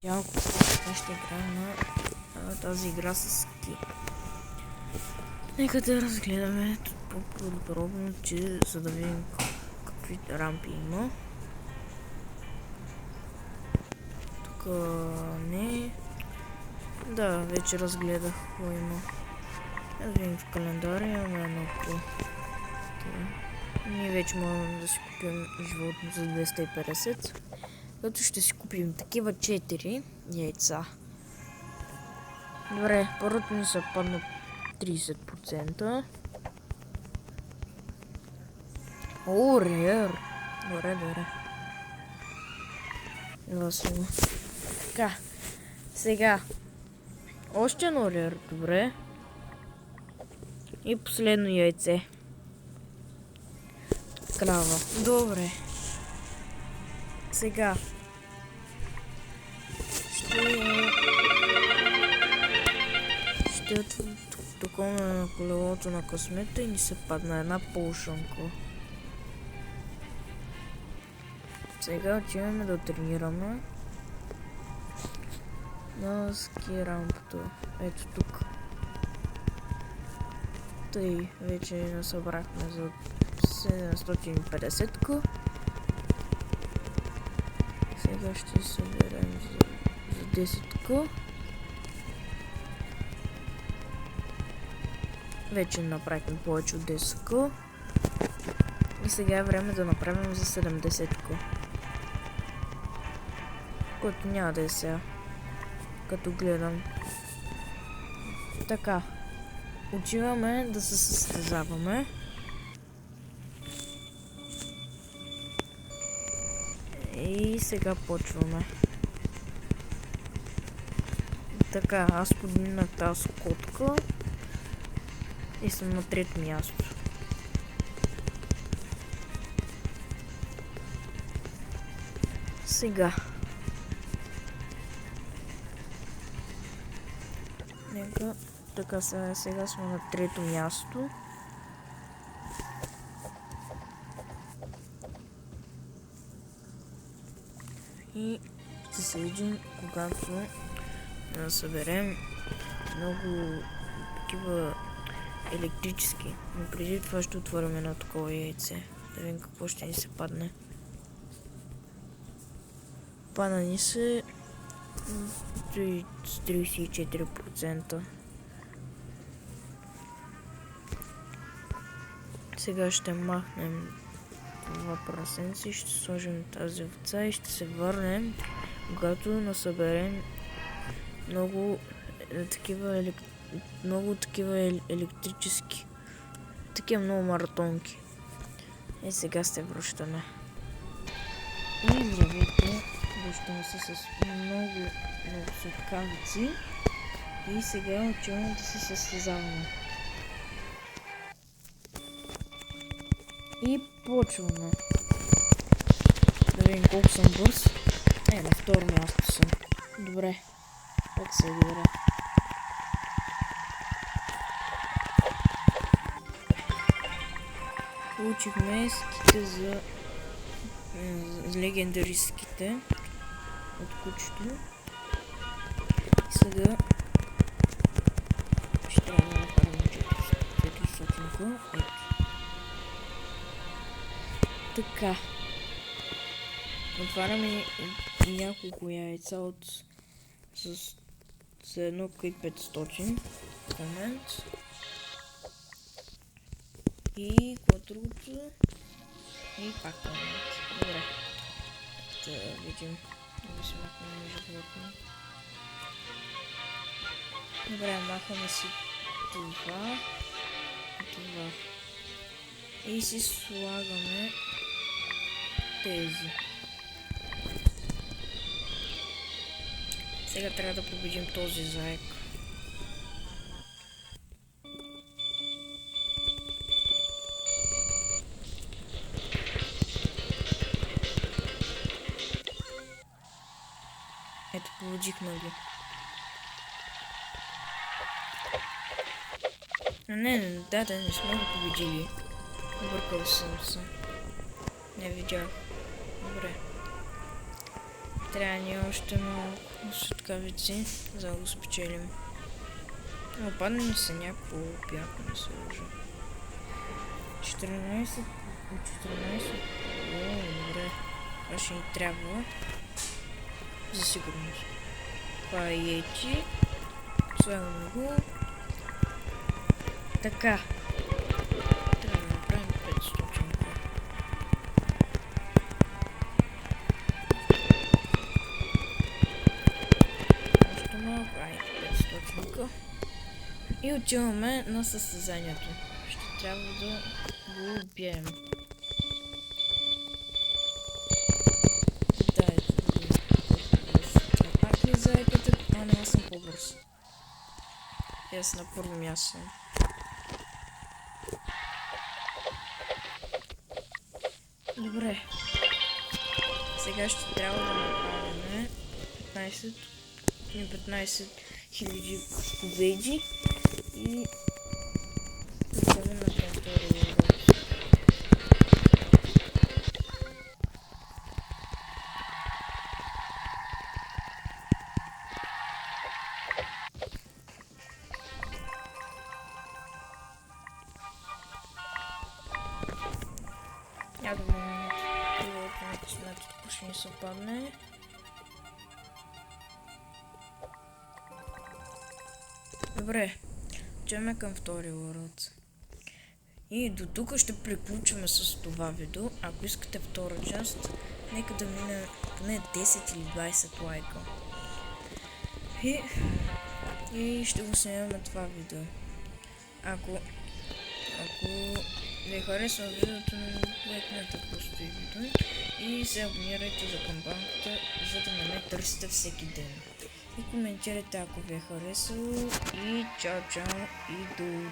Няколко сега ще играем на тази игра с ски. Нека да разгледаме по-подробно, за да видим какви рампи има. Тук не. Да, вече разгледах какво има. Да видим в календара, имаме едно по. Ние вече можем да си купим животно за 250. Като ще си купим такива 4 яйца. Добре, първото ни се падна 30%. О, рер! Добре. Ева сега. Така. Сега. Още едно рер. Добре. И последно яйце. Крава. Добре. Сега. Ще тукаме на колелото на късмета и ни се падна една полшанка. Сега отиваме да тренираме на ски рампата. Ето тук. Тъй вече насъбрахме за 750-ка. Сега ще съберем за 10-ка. Вече направихме повече от 10-ка. И сега е време да направим за 70-ка. Който няма да е сега. Като гледам. Така. Отиваме да се състезаваме. И сега почваме. Така, аз подминах тази котка. И съм на трето място. Сега. Нека. Така, сега сме на трето място. И ще се видим, когато съберем много такива електрически. Но преди това ще отворим едно такова яйце. Да видим какво ще ни се падне. Пада ни се 34%. Сега ще махнем това прасенце, ще сложим тази овца и ще се върнем, когато насъберем много такива електрически. Такива много маратонки. И сега се връщаме. И здравейте, връщаме се с много сладкавици. И сега отиваме да се състезаваме. И почваме. Да видим колко съм бърз. На второ място съм. Добре. Пак се добре. Получихме ските за легендари ските от кучето. И сега ще трябва да направим 400. Ето. Така. Отваряме няколко яйца за едно към 500 в момент. И другото. И пак в момент. Добре. Да видим. Да си махнем животни. Добре, махаме си това. Това. И си слагаме тези. Сега трябва да победим този заек. Ето, победихме ги. Не сме го победили. Объркал съм се. Не видях. Добре. Трябва ни още малко. Светкавици, за да го спечелим. Падна ми се някакво бяхме се лъжа. 14 от 14. О, добре. Това ще ни трябва. За сигурност. Това е Йети. Слагаме го. Така. Трябва да направим 500. Още малко. 500. И отиваме на състезанието. Ще трябва да го убием. Пак ли заекате? Не, аз съм по-бърз. Аз на първо място съм. Добре. Сега ще трябва да направим 15 000 победи и да на територия. Я думам, пилото на късметото ще ни се падне. Добре, отиваме към втория урод. И до тук ще приключваме с това видео. Ако искате втора част, нека да мине поне 10 или 20 лайка. И ще го снимаме това видео. Ако ви харесва видеото, лайкнете просто и видео и се абонирайте за камбанката, за да не ме търсите всеки ден. И коментирайте, ако ви е харесало. И чао и до